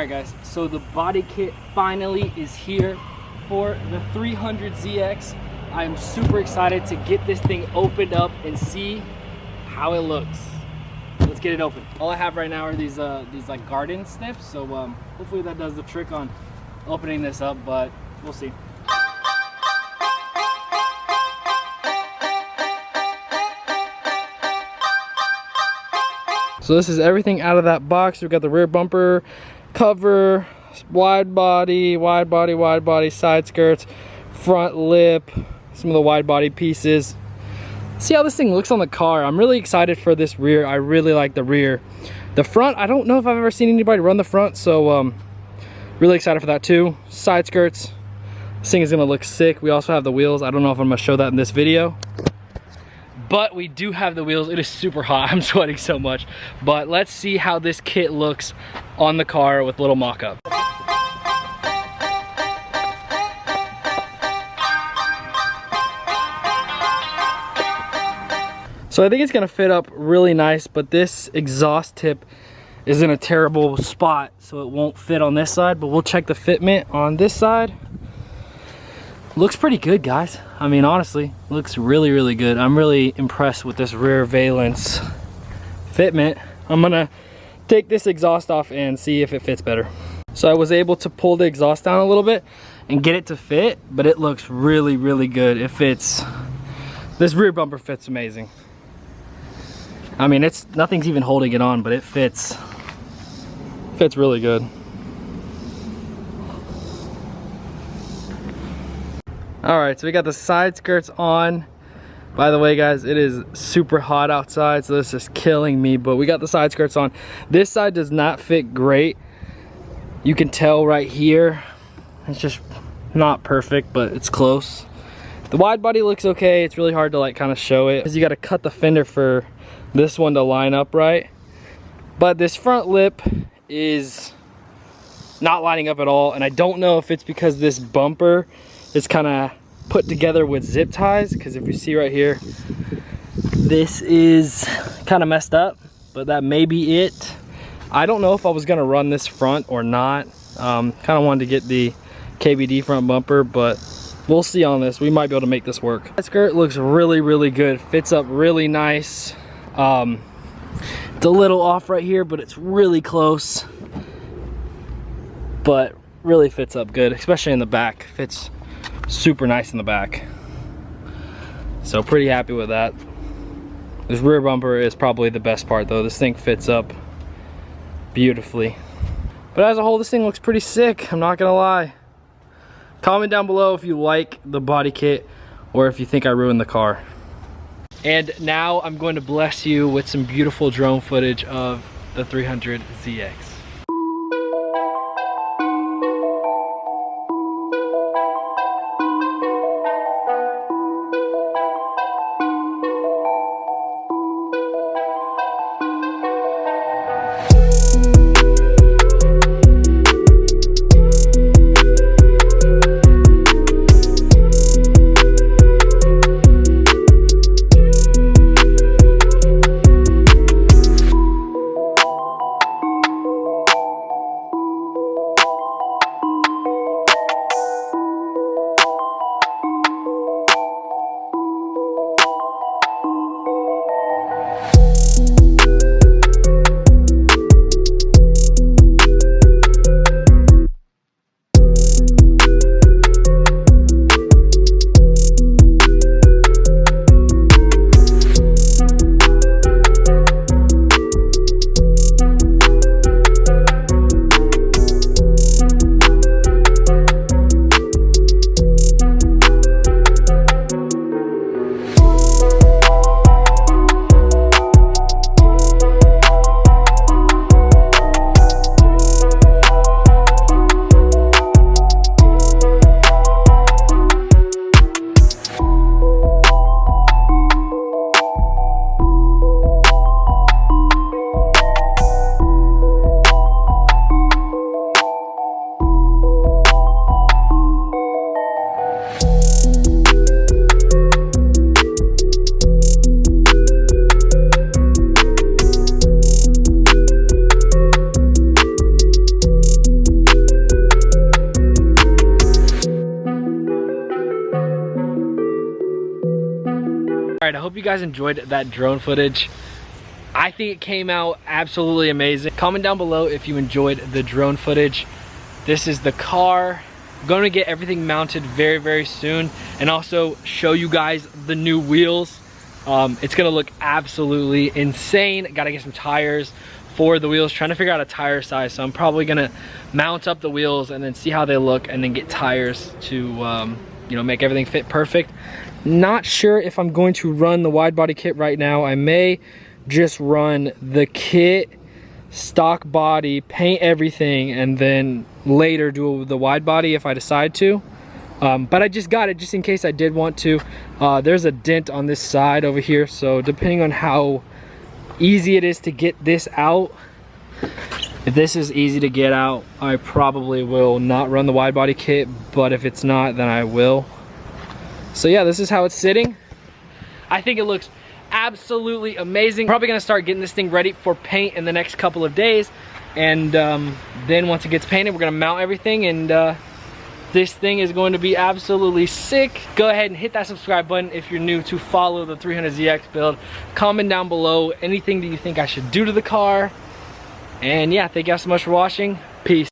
Alright guys, so the body kit finally is here for the 300ZX. I am super excited to get this thing opened up and see how it looks. Let's get it open. All I have right now are these like garden snips, so hopefully that does the trick on opening this up, but we'll see. So this is everything out of that box. We've got the rear bumper cover, wide body, side skirts, front lip, some of the wide body pieces. See how this thing looks on the car. I'm really excited for this rear. I really like the rear. The front, I don't know if I've ever seen anybody run the front, so really excited for that too. Side skirts, this thing is gonna look sick. We also have the wheels. I don't know if I'm gonna show that in this video, but we do have the wheels. It is super hot. I'm sweating so much. But let's see how this kit looks on the car with little mock-up. So I think it's gonna fit up really nice, but this exhaust tip is in a terrible spot, so it won't fit on this side, but we'll check the fitment on this side. Looks pretty good, guys. I mean, honestly, looks really good. I'm really impressed with this rear valence fitment. I'm gonna take this exhaust off and see if it fits better. So I was able to pull the exhaust down a little bit and get it to fit, but it looks really good. It fits. This rear bumper fits amazing. I mean, nothing's even holding it on, but it fits really good. All right, so we got the side skirts on. By the way, guys, it is super hot outside, so this is killing me, but we got the side skirts on. This side does not fit great. You can tell right here, it's just not perfect, but it's close. The wide body looks okay. It's really hard to like kind of show it, because you got to cut the fender for this one to line up right. But this front lip is not lining up at all, and I don't know if it's because this bumper is kind of put together with zip ties, because if you see right here, this is kind of messed up, but that may be it. I don't know if I was gonna run this front or not. Kind of wanted to get the KBD front bumper, but we'll see on this. We might be able to make this work. That skirt looks really good. Fits up really nice. It's a little off right here, but it's really close, but really fits up good, especially in the back. Fits super nice in the back, so pretty happy with that. This rear bumper is probably the best part though. This thing fits up beautifully, but as a whole, this thing looks pretty sick. I'm not gonna lie. Comment down below if you like the body kit or if you think I ruined the car. And now I'm going to bless you with some beautiful drone footage of the 300ZX. right, I hope you guys enjoyed that drone footage. I think it came out absolutely amazing. Comment down below if you enjoyed the drone footage. This is the car. I'm going to get everything mounted very, very soon, and also show you guys the new wheels. It's going to look absolutely insane. Got to get some tires for the wheels, trying to figure out a tire size. So I'm probably going to mount up the wheels and then see how they look, and then get tires to you know, make everything fit perfect. Not sure if I'm going to run the wide body kit right now. I may just run the kit, stock body, paint everything, and then later do the wide body if I decide to. But I just got it just in case I did want to. There's a dent on this side over here, so depending on how easy it is to get this out, if this is easy to get out, I probably will not run the wide body kit, but if it's not, then I will. So yeah, this is how it's sitting. I think it looks absolutely amazing. Probably gonna start getting this thing ready for paint in the next couple of days, and then once it gets painted, we're gonna mount everything, and this thing is going to be absolutely sick. Go ahead and hit that subscribe button if you're new to follow the 300ZX build. Comment down below anything that you think I should do to the car. And yeah, thank you guys so much for watching. Peace.